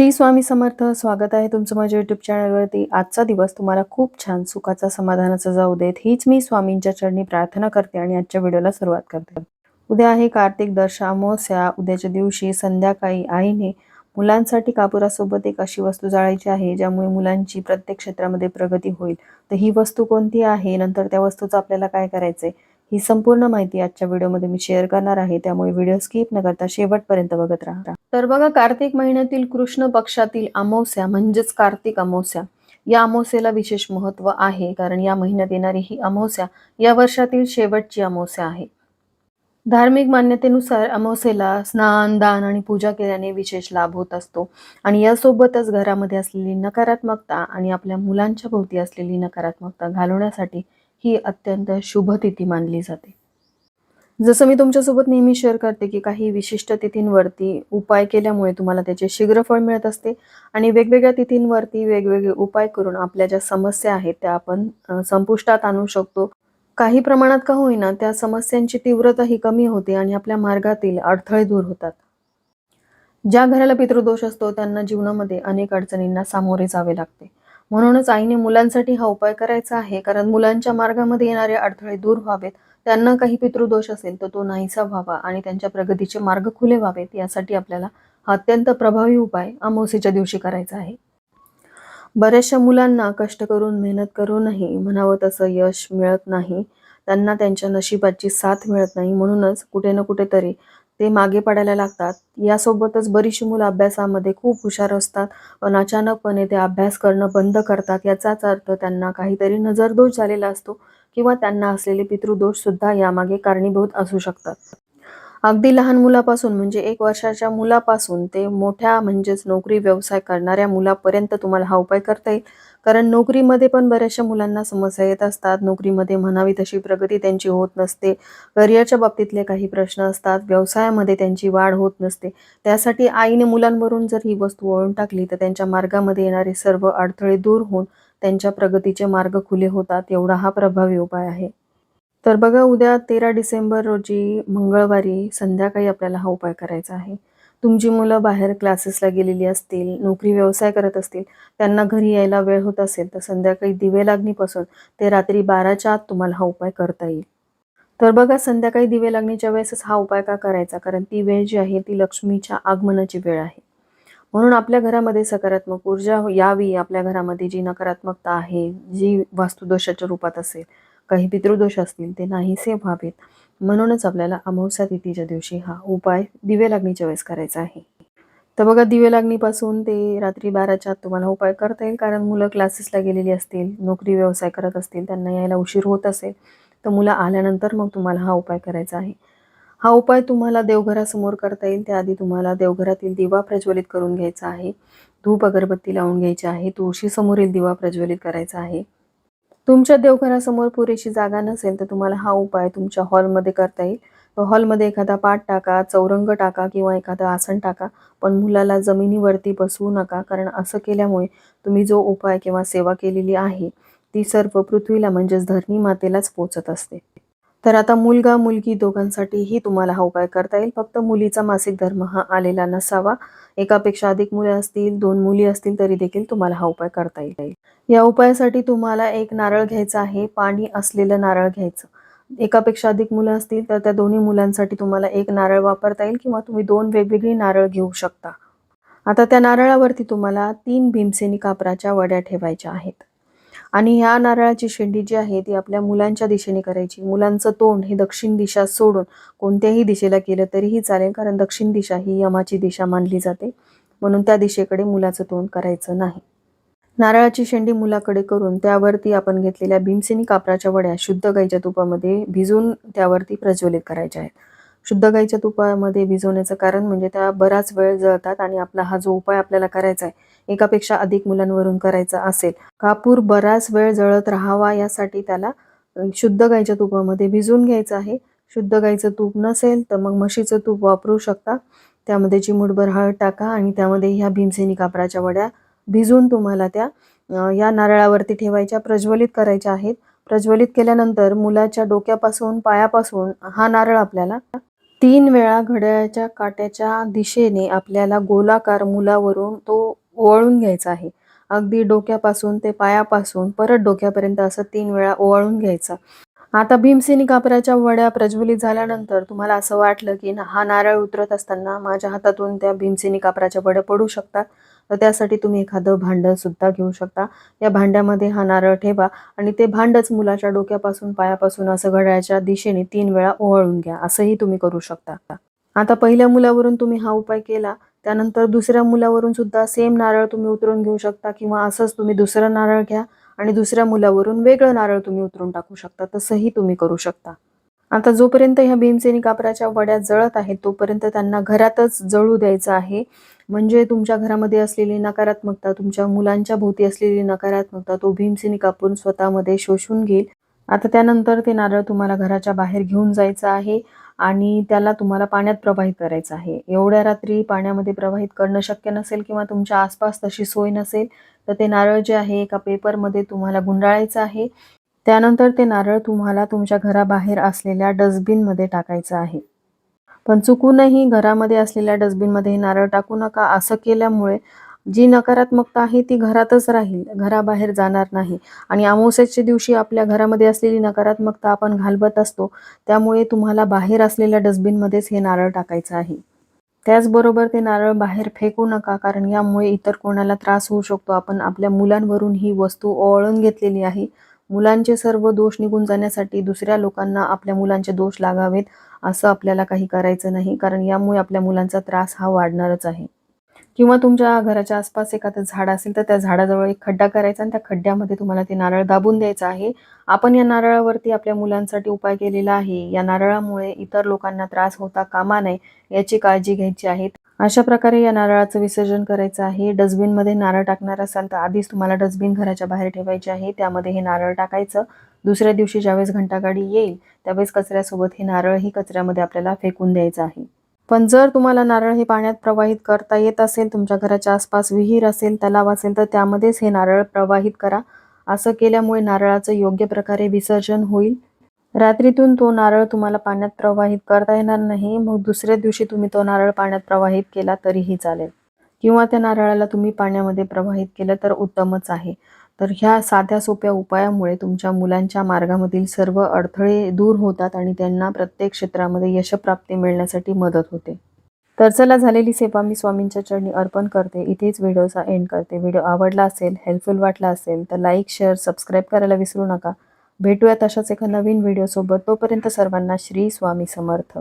श्री स्वामी समर्थ. स्वागत आहे तुमचं माझ्या यूट्यूब चॅनलवरती. आजचा दिवस तुम्हाला खूप छान सुखाचा समाधानाचा जाऊ देत हीच मी स्वामींच्या चरणी प्रार्थना करते आणि आजच्या व्हिडिओला सुरुवात करते. उद्या आहे कार्तिक दर्श अमावस्या. उद्याच्या दिवशी संध्याकाळी आईने मुलांसाठी कापुरासोबत एक अशी वस्तू जाळायची आहे ज्यामुळे मुलांची प्रत्येक क्षेत्रामध्ये प्रगती होईल. तर ही वस्तू कोणती आहे, नंतर त्या वस्तूचं आपल्याला काय करायचंय, ही संपूर्ण माहिती आजच्या व्हिडिओमध्ये मी शेअर करणार आहे. त्यामुळे व्हिडिओ स्किप न करता शेवटपर्यंत बघत राहा. तर बघा, कार्तिक महिन्यातील कृष्ण पक्षातील अमावस्या म्हणजेच कार्तिक अमावस्या, या अमावस्येला विशेष महत्त्व आहे. कारण या महिन्यात येणारी ही अमावस्या या वर्षातील शेवटची अमावस्या आहे. धार्मिक मान्यतेनुसार अमावस्येला स्नान, दान आणि पूजा केल्याने विशेष लाभ होत असतो. आणि यासोबतच घरामध्ये असलेली नकारात्मकता आणि आपल्या मुलांच्या भोवती असलेली नकारात्मकता घालवण्यासाठी ही अत्यंत शुभ तिथी मानली जाते. जसं मी तुमच्यासोबत नेहमी शेअर करते की काही विशिष्ट तिथींवरती उपाय केल्यामुळे तुम्हाला त्याचे शीघ्र फळ मिळत असते. आणि वेगवेगळ्या तिथींवरती वेगवेगळे उपाय करून आपल्या ज्या समस्या आहेत त्या आपण संपुष्टात आणू शकतो. काही प्रमाणात का होईना त्या समस्यांची तीव्रता ही कमी होते आणि आपल्या मार्गातील अडथळे दूर होतात. ज्या घराला पितृदोष असतो त्यांना जीवनामध्ये अनेक अडचणींना सामोरे जावे लागते. म्हणूनच आईने मुलांसाठी हा उपाय करायचा आहे. कारण मुलांच्या मार्गामध्ये येणारे अडथळे दूर व्हावेत, त्यांना काही पितृदोष असेल तर तो नाहीसा व्हावा आणि त्यांच्या प्रगतीचे मार्ग खुले व्हावेत, यासाठी आपल्याला हा अत्यंत प्रभावी उपाय अमावस्येच्या दिवशी करायचा आहे. बऱ्याचशा मुलांना कष्ट करून मेहनत करूनही म्हणावं तसं यश मिळत नाही. त्यांना त्यांच्या नशिबाची साथ मिळत नाही. म्हणूनच कुठे ना कुठेतरी ते मागे पडायला लागतात. यासोबतच बरीचशी मुलं अभ्यासामध्ये खूप हुशार असतात, पण अचानकपणे ते अभ्यास करणं बंद करतात. याचाच अर्थ त्यांना काहीतरी नजरदोष झालेला असतो किंवा त्यांना असलेले पितृदोष सुद्धा यामागे कारणीभूत असू शकतात. अगदी लहान मुलापासून म्हणजे 1 वर्षाच्या मुलापासून ते मोठ्या म्हणजेच नोकरी व्यवसाय करणाऱ्या मुलापर्यंत तुम्हाला हा उपाय करता येईल. कारण नोकरीमध्ये पण बऱ्याचशा मुलांना समस्या येत असतात. नोकरीमध्ये म्हणावी तशी प्रगती त्यांची होत नसते. करिअरच्या बाबतीतले काही प्रश्न असतात. व्यवसायामध्ये त्यांची वाढ होत नसते. त्यासाठी आईने मुलांवरून जर ही वस्तू ओळून टाकली तर त्यांच्या मार्गामध्ये येणारे सर्व अडथळे दूर होऊन त्यांच्या प्रगतीचे मार्ग खुले होतात. एवढा हा प्रभावी उपाय आहे. तर बघा, उद्या 13 डिसेंबर रोजी मंगळवारी संध्याकाळी आपल्याला हा उपाय करायचा आहे. तुमची मुलं बाहेर क्लासेसला गेलेली असतील, नोकरी व्यवसाय करत असतील, त्यांना घरी यायला वेळ होत असेल तर संध्याकाळी दिवे लागणीपासून ते रात्री 12च्या आत तुम्हाला हा उपाय करता येईल. तर बघा, संध्याकाळी दिवे लागणीच्या वेळेसच हा उपाय का करायचा, कारण ती वेळ जी आहे ती लक्ष्मीच्या आगमनाची वेळ आहे. म्हणून आपल्या घरामध्ये सकारात्मक ऊर्जा यावी, आपल्या घरामध्ये जी नकारात्मकता आहे, जी वास्तुदोषाच्या रूपात असेल, काही पितृदोष असतील ते नाहीसे व्हावेत, म्हणूनच आपल्याला अमावस्या तिथीच्या दिवशी हा उपाय दिवे लागणीच्या वेळेस करायचा आहे. तर बघा, दिवे लागणीपासून ते रात्री 12च्या आत तुम्हाला उपाय करता येईल. कारण मुलं क्लासेसला गेलेली असतील, नोकरी व्यवसाय करत असतील, त्यांना यायला उशीर होत असेल तर मुलं आल्यानंतर मग तुम्हाला हा उपाय करायचा आहे. हा उपाय तुम्हाला देवघरासमोर करता येईल. त्याआधी तुम्हाला देवघरातील दिवा प्रज्वलित करून घ्यायचा आहे. धूप अगरबत्ती लावून घ्यायची आहे. तुळशीसमोरील दिवा प्रज्वलित करायचा आहे. तुमच्या देवघरासमोर पुरेशी जागा नसेल तर तुम्हाला हा उपाय तुमच्या हॉलमध्ये करता येईल. हॉलमध्ये एखादा पाट टाका, चौरंग टाका किंवा एखादं आसन टाका, पण मुलाला जमिनीवरती बसवू नका. कारण असं केल्यामुळे तुम्ही जो उपाय किंवा सेवा केलेली आहे ती सर्व पृथ्वीला म्हणजेच धरणी मातेलाच पोचत असते. तर आता मुलगा मुलगी दोघांसाठीही तुम्हाला हा उपाय करता येईल. फक्त मुलीचा मासिक धर्म हा आलेला नसावा. एकापेक्षा अधिक मुले असतील, 2 मुली असतील तरी देखील तुम्हाला हा उपाय करता येईल. या उपायासाठी तुम्हाला एक नारळ घ्यायचा आहे. पाणी असलेलं नारळ घ्यायचं. एकापेक्षा अधिक मुलं असतील तर त्या दोन्ही मुलांसाठी तुम्हाला एक नारळ वापरता येईल किंवा तुम्ही 2 वेगवेगळी नारळ घेऊ शकता. आता त्या नारळावरती तुम्हाला 3 भीमसेनी कापराच्या वड्या ठेवायच्या आहेत. आणि ह्या नारळाची शेंडी जी आहे ती आपल्या मुलांच्या दिशेने करायची. मुलांचं तोंड हे दक्षिण दिशा सोडून कोणत्याही दिशेला केलं तरीही चालेल. कारण दक्षिण दिशा ही यमाची दिशा मानली जाते. म्हणून त्या दिशेकडे मुलाचं तोंड करायचं नाही. नारळाची शेंडी मुलाकडे करून त्यावरती आपण घेतलेल्या भीमसेनी कापराच्या वड्या शुद्ध गाईच्या तुपामध्ये भिजवून त्यावरती प्रज्वलित करायच्या आहेत. शुद्ध गाईच्या तुपामध्ये भिजवण्याचं कारण म्हणजे त्या बराच वेळ जळतात आणि आपला हा जो उपाय आपल्याला करायचा आहे, एकापेक्षा अधिक मुलांवरून करायचा असेल, कापूर बराच वेळ जळत राहावा यासाठी त्याला शुद्ध गाईच्या तुपामध्ये भिजवून घ्यायचं आहे. शुद्ध गाईचं तूप नसेल तर मग म्हशीचं तूप वापरू शकता. त्यामध्ये चिमूटभर हळद टाका आणि त्यामध्ये ह्या भीमसेनी कापराच्या वड्या भिजवून तुम्हाला त्या या नारळावरती ठेवायच्या, प्रज्वलित करायच्या आहेत. प्रज्वलित केल्यानंतर मुलाच्या डोक्यापासून पायापासून हा नारळ आपल्याला 3 वेळा घड्याळाच्या काट्याच्या दिशेने आपल्याला गोलाकार मुलावरून तो ओवाळून घ्यायचा आहे. अगदी डोक्यापासून ते पायापासून परत डोक्यापर्यंत असं 3 वेळा ओवाळून घ्यायचा. आता भीमसेनी कापराच्या वड्या प्रज्वलित झाल्यानंतर तुम्हाला असं वाटलं, की हा नारळ उतरत असताना माझ्या हातातून त्या भीमसेनी कापराच्या वड्या पडू शकतात. तर त्यासाठी तुम्ही एखादं भांडं सुद्धा घेऊ शकता. या भांड्यामध्ये हा नारळ ठेवा आणि ते भांडच मुलाच्या डोक्यापासून पायापासून असं घड्याळाच्या दिशेने 3 वेळा ओवाळून घ्या. असंही तुम्ही करू शकता. आता पहिल्या मुलावरून तुम्ही हा उपाय केला, त्यानंतर दुसऱ्या मुलावरून सुद्धा सेम नारळ तुम्ही उतरून घेऊ शकता किंवा असंच तुम्ही दुसरं नारळ घ्या आणि दुसऱ्या मुलावरून वेगळं नारळ तुम्ही उतरून टाकू शकता. तसंही तुम्ही करू शकता. आता जोपर्यंत ह्या भीमसेनी कापराच्या वड्या जळत आहेत, तोपर्यंत त्यांना घरातच जळू द्यायचं आहे. म्हणजे तुमच्या घरामध्ये असलेली नकारात्मकता, तुमच्या मुलांच्या भोवती असलेली नकारात्मकता तो भीमसेनी कापून स्वतःमध्ये शोषून घेईल. आता त्यानंतर ते नारळ तुम्हाला घराच्या बाहेर घेऊन जायचं आहे आणि त्याला तुम्हाला पाण्यात प्रवाहित करायचं आहे. एवढ्या रात्री पाण्यामध्ये प्रवाहित करणं शक्य नसेल किंवा तुमच्या आसपास तशी सोय नसेल, तर ते नारळ जे आहे एका पेपरमध्ये तुम्हाला गुंडाळायचं आहे. त्यानंतर ते नारळ तुम्हाला तुमच्या घराबाहेर असलेल्या डस्टबिनमध्ये टाकायचं आहे. पण चुकूनही घरामध्ये असलेल्या डस्टबिनमध्ये हे नारळ टाकू नका. असं केल्यामुळे जी नकारात्मकता आहे ती घरातच राहील, घराबाहेर जाणार नाही आणि अमावास्येच्या दिवशी आपल्या घरामध्ये असलेली नकारात्मकता आपण घालवत असतो. त्यामुळे तुम्हाला बाहेर असलेल्या डस्टबिनमध्येच हे नारळ टाकायचं आहे. त्याचबरोबर ते नारळ बाहेर फेकू नका, कारण यामुळे इतर कोणाला त्रास होऊ शकतो. आपण आपल्या मुलांवरून ही वस्तू ओवाळून घेतलेली आहे. मुलांचे सर्व दोष निघून जाण्यासाठी दुसऱ्या लोकांना आपल्या मुलांचे दोष लागावेत असं आपल्याला काही करायचं नाही, कारण यामुळे आपल्या मुलांचा त्रास हा वाढणारच आहे. किंवा तुमच्या घराच्या आसपास एखादं झाड असेल तर त्या झाडाजवळ एक खड्डा करायचा आणि त्या खड्ड्यामध्ये तुम्हाला ते नारळ दाबून द्यायचं आहे. आपण या नारळावरती आपल्या मुलांसाठी उपाय केलेला आहे. या नारळामुळे इतर लोकांना त्रास होता कामा नये याची काळजी घ्यायची आहे. अशा प्रकारे या नारळाचं विसर्जन करायचं आहे. डस्टबिनमध्ये नारळ टाकणार असाल तर आधीच तुम्हाला डस्टबिन घराच्या बाहेर ठेवायचे आहे. त्यामध्ये हे नारळ टाकायचं. दुसऱ्या दिवशी ज्यावेळेस घंटागाडी येईल त्यावेळेस कचऱ्यासोबत हे नारळही कचऱ्यामध्ये आपल्याला फेकून द्यायचं आहे. पण जर तुम्हाला नारळ हे पाण्यात प्रवाहित करता येत असेल, तुमच्या घराच्या आसपास विहीर असेल, तलाव असेल तर त्यामध्येच हे नारळ प्रवाहित करा. असं केल्यामुळे नारळाचं योग्य प्रकारे विसर्जन होईल. रात्रीतून तो नारळ तुम्हाला पाण्यात प्रवाहित करता येणार नाही. मग दुसऱ्या दिवशी तुम्ही तो नारळ पाण्यात प्रवाहित केला तरीही चालेल किंवा त्या नारळाला तुम्ही पाण्यामध्ये प्रवाहित केलं तर उत्तमच आहे. तर ह्या साध्या सोप्या उपायामुळे तुमच्या मुलांच्या मार्गामधील सर्व अडथळे दूर होतात आणि त्यांना प्रत्येक क्षेत्रामध्ये यशप्राप्ती मिळण्यासाठी मदत होते. तर चला, झालेली सेवा मी स्वामींच्या चरणी अर्पण करते. इथेच व्हिडिओचा एंड करते. व्हिडिओ आवडला असेल, हेल्पफुल वाटला असेल तर लाईक, शेअर, सबस्क्राईब करायला विसरू नका. भेटूयात अशाच एका नवीन व्हिडिओसोबत. तोपर्यंत सर्वांना श्री स्वामी समर्थ.